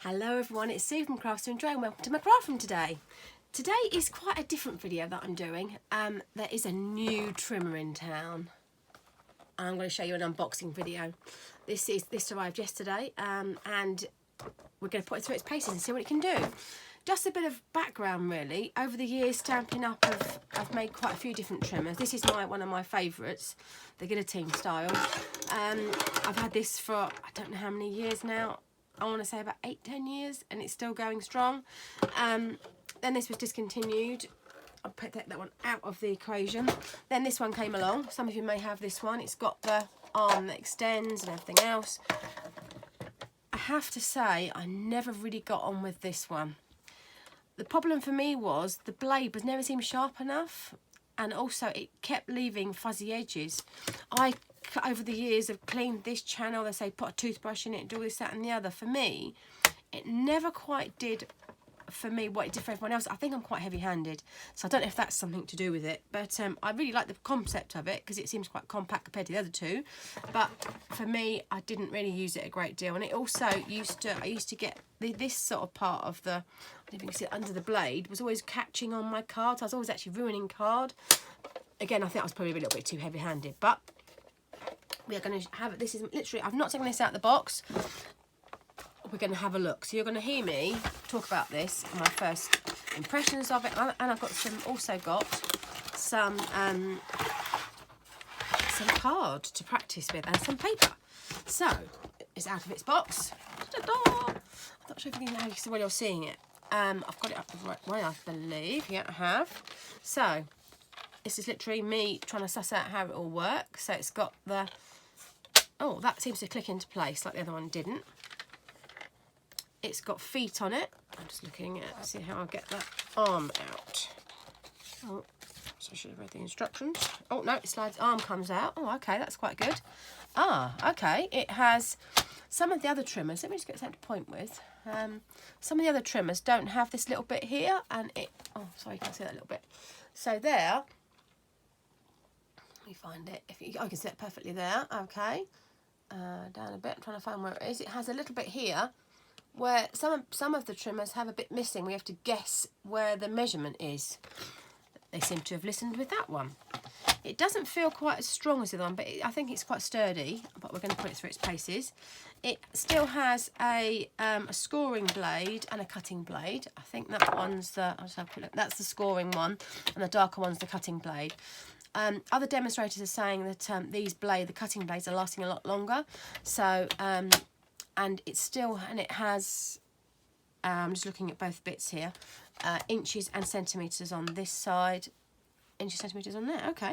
Hello everyone, it's Sue from Crafts to Enjoy and welcome to my craft room today. Today is quite a different video that I'm doing. There is a new trimmer in town. I'm going to show you an unboxing video. This arrived yesterday and we're going to put it through its paces and see what it can do. Just a bit of background really. Over the years, Stampin' Up! I've made quite a few different trimmers. This is one of my favourites, the guillotine style. I've had this for I don't know how many years now. I want to say about 8-10 years, and it's still going strong. Then this was discontinued. I'll put that one out of the equation. Then this one came along. Some of you may have this one. It's got the arm that extends and everything else. I have to say, I never really got on with this one. The problem for me was the blade was never seemed sharp enough, and also it kept leaving fuzzy edges. Over the years have cleaned this channel, they say put a toothbrush in it, do this, that and the other. For me, it never quite did for me what it did for everyone else. I think I'm quite heavy-handed, so I don't know if that's something to do with it, but I really like the concept of it because it seems quite compact compared to the other two. But for me, I didn't really use it a great deal, and it also I used to get this sort of part of the, I don't know if you can see it under the blade, was always catching on my cards. I was always actually ruining card. Again, I think I was probably a little bit too heavy-handed, but we are going to have it. This is literally, I've not taken this out of the box. We're going to have a look. So you're going to hear me talk about this, my first impressions of it, and I've got also got some card to practice with and some paper. So it's out of its box. I'm not sure if you can know while you're seeing it. I've got it up the right way, I believe. Yeah, I have. So this is literally me trying to suss out how it all works. So it's got the, oh, that seems to click into place like the other one didn't. It's got feet on it. I'm just looking at, see how I get that arm out. Oh, so I should have read the instructions. Oh no, it slides, arm comes out. Oh, okay, that's quite good. Ah, okay, it has, some of the other trimmers, let me just get something to point with. Some of the other trimmers don't have this little bit here, and it, oh, sorry, you can't see that little bit. So there, let me find it. I can see it perfectly there. Okay, down a bit. I'm trying to find where it is. It has a little bit here where some of the trimmers have a bit missing. We have to guess where the measurement is. They seem to have listened with that one. It doesn't feel quite as strong as the other one, but I think it's quite sturdy. But we're going to put it through its paces. It still has a scoring blade and a cutting blade. I think that one's the, I'll just have a quick look. That's the scoring one, and the darker one's the cutting blade. Other demonstrators are saying that the cutting blades are lasting a lot longer. So, and it's still, and it has, I'm just looking at both bits here, inches and centimetres on this side, inches, centimetres on there. Okay,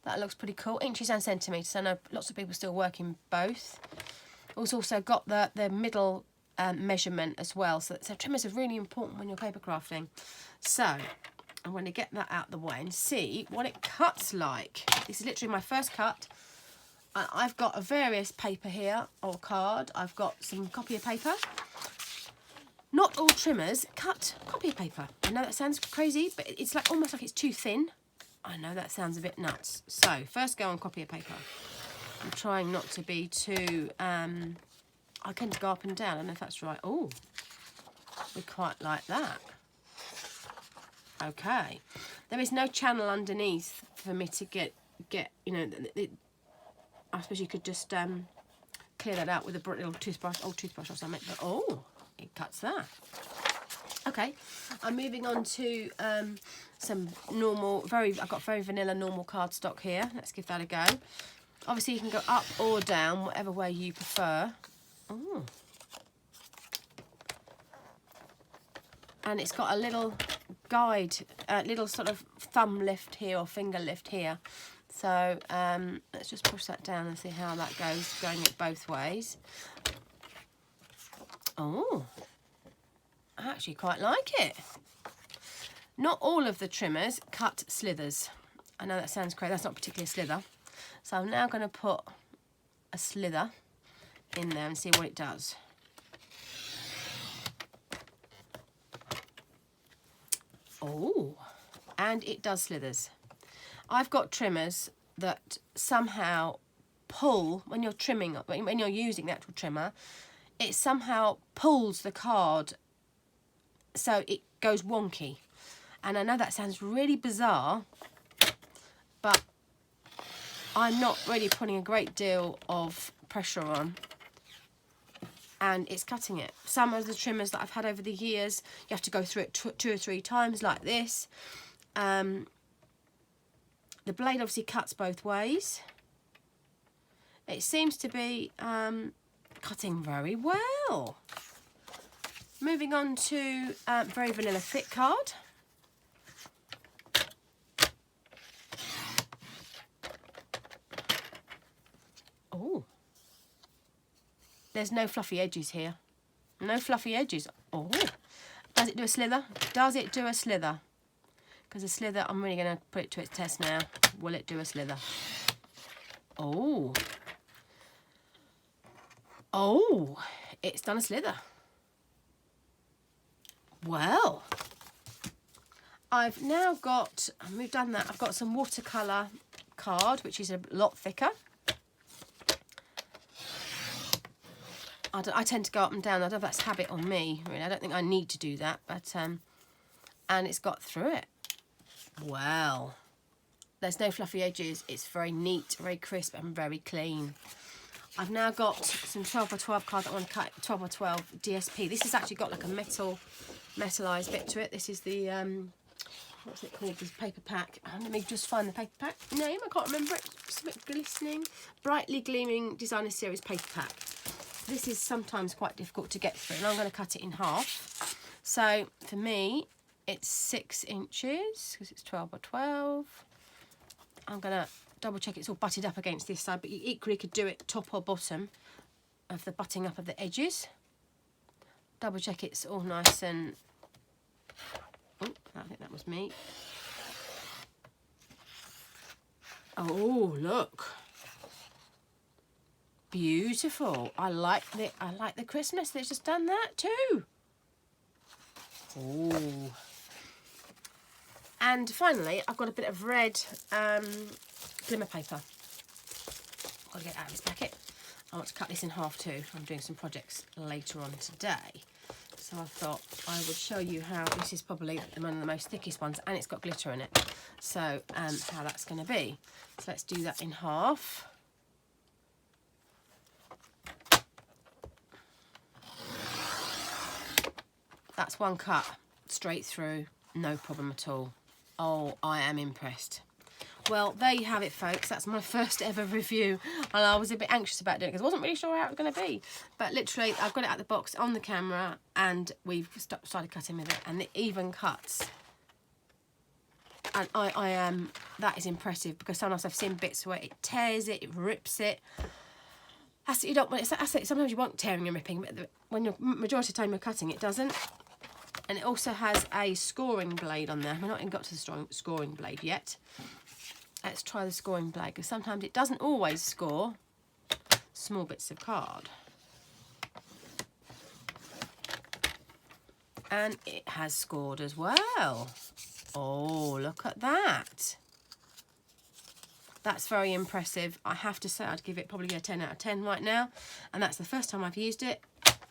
that looks pretty cool. Inches and centimetres. I know lots of people still work in both. It's also got the middle measurement as well. So trimmers are really important when you're paper crafting. So I'm going to get that out the way and see what it cuts like. This is literally my first cut. I've got a various paper here, or card. I've got some copy paper. Not all trimmers cut copy paper. I know that sounds crazy, but it's like almost like it's too thin. I know that sounds a bit nuts. So first go on copy paper. I'm trying not to be too, I tend to go up and down. I don't know if that's right. Oh, we quite like that. Okay, there is no channel underneath for me to get you know, I suppose you could just clear that out with a little toothbrush, old toothbrush or something, but oh, it cuts that. Okay, I'm moving on to some normal, I've got very vanilla normal cardstock here. Let's give that a go. Obviously you can go up or down, whatever way you prefer. Oh. And it's got a little guide, little sort of thumb lift here or finger lift here. So let's just push that down and see how that goes, going it both ways. Oh, I actually quite like it. Not all of the trimmers cut slithers. I know that sounds crazy, that's not particularly a slither. So I'm now going to put a slither in there and see what it does. Oh, and it does slithers. I've got trimmers that somehow pull when you're trimming, when you're using the actual trimmer, it somehow pulls the card so it goes wonky. And I know that sounds really bizarre, but I'm not really putting a great deal of pressure on, and it's cutting it. Some of the trimmers that I've had over the years, you have to go through it 2 or 3 times like this. The blade obviously cuts both ways. It seems to be cutting very well. Moving on to very vanilla thick card. Oh, there's no fluffy edges here. No fluffy edges. Oh, does it do a slither? Does it do a slither? Because a slither, I'm really going to put it to its test now. Will it do a slither? Oh. Oh, it's done a slither. Well, I've now got, and we've done that, I've got some watercolour card, which is a lot thicker. I tend to go up and down. I don't know if that's habit on me, really. I don't think I need to do that, but, and it's got through it. Well, there's no fluffy edges. It's very neat, very crisp, and very clean. I've now got some 12x12 card that I want to cut, 12x12 DSP. This has actually got like a metalised bit to it. This is the, what's it called, this paper pack. Let me just find the paper pack name. I can't remember it. It's a bit glistening. Brightly Gleaming Designer Series paper pack. This is sometimes quite difficult to get through, and I'm going to cut it in half. So for me, it's 6 inches because it's 12x12. I'm going to double check it's all butted up against this side, but you equally could do it top or bottom of the butting up of the edges. Double check it's all nice and, oh, I think that was me. Oh, look. Beautiful. I like the crispness that's just done that too. Oh. And finally, I've got a bit of red glimmer paper. I've got to get it out of this packet. I want to cut this in half too. I'm doing some projects later on today. So I thought I would show you how this is probably one of the most thickest ones, and it's got glitter in it. So how that's going to be. So let's do that in half. That's one cut straight through, no problem at all. Oh, I am impressed. Well, there you have it, folks. That's my first ever review, and I was a bit anxious about doing it because I wasn't really sure how it was going to be. But literally, I've got it out of the box on the camera, and we've started cutting with it, and it even cuts. And I am, that is impressive, because sometimes I've seen bits where it tears it, it rips it. You don't want it. Sometimes you want tearing and ripping, but when you're majority of the time you're cutting, it doesn't. And it also has a scoring blade on there. We're not even got to the scoring blade yet. Let's try the scoring blade, because sometimes it doesn't always score small bits of card. And it has scored as well. Oh, look at that. That's very impressive. I have to say I'd give it probably a 10 out of 10 right now. And that's the first time I've used it.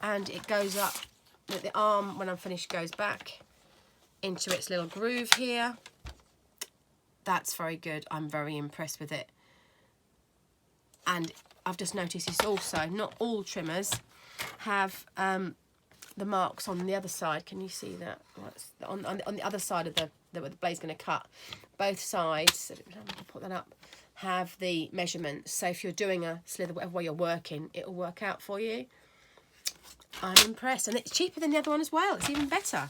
And it goes up with the arm, when I'm finished, goes back into its little groove here. That's very good. I'm very impressed with it. And I've just noticed this also, not all trimmers have the marks on the other side. Can you see that? On the other side of where the blade's going to cut. Both sides, I'll put that up, have the measurements. So if you're doing a slither, whatever way you're working, it'll work out for you. I'm impressed. And it's cheaper than the other one as well. It's even better.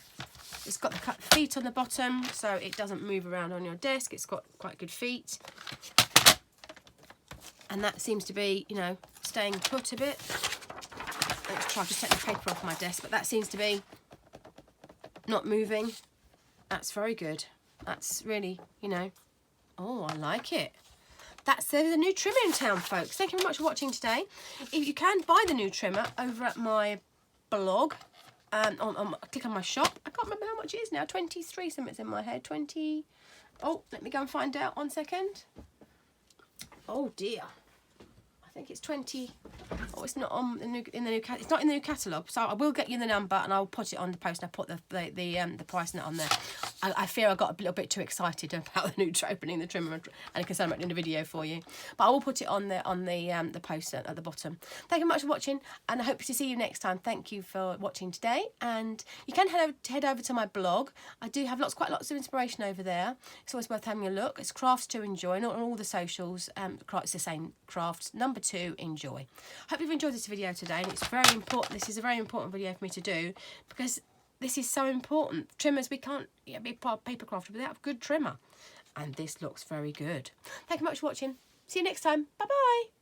It's got the cut feet on the bottom, so it doesn't move around on your desk. It's got quite good feet. And that seems to be, you know, staying put a bit. Let's try to take the paper off my desk, but that seems to be not moving. That's very good. That's really, you know, oh, I like it. That's the new trimmer in town, folks. Thank you very much for watching today. If you can buy the new trimmer over at my blog, click on my shop. I can't remember how much it is now. 23 something's in my head. 20. Oh, let me go and find out. 1 second. Oh dear. I think it's 20. Oh, it's not on the new, it's not in the new catalogue. So I will get you the number and I'll put it on the post. And I put the price on there. I fear I got a little bit too excited about the new opening the trimmer and celebrating the video for you. But I will put it on the post at the bottom. Thank you very much for watching, and I hope to see you next time. Thank you for watching today, and you can head over to my blog. I do have quite lots of inspiration over there. It's always worth having a look. It's Crafts to Enjoy, and on all the socials. It's the same, Crafts #2 Enjoy. Hope you've enjoyed this video today, and it's very important. This is a very important video for me to do because this is so important. Trimmers, we can't be part of papercraft without a good trimmer, and this looks very good. Thank you very much for watching. See you next time. Bye bye.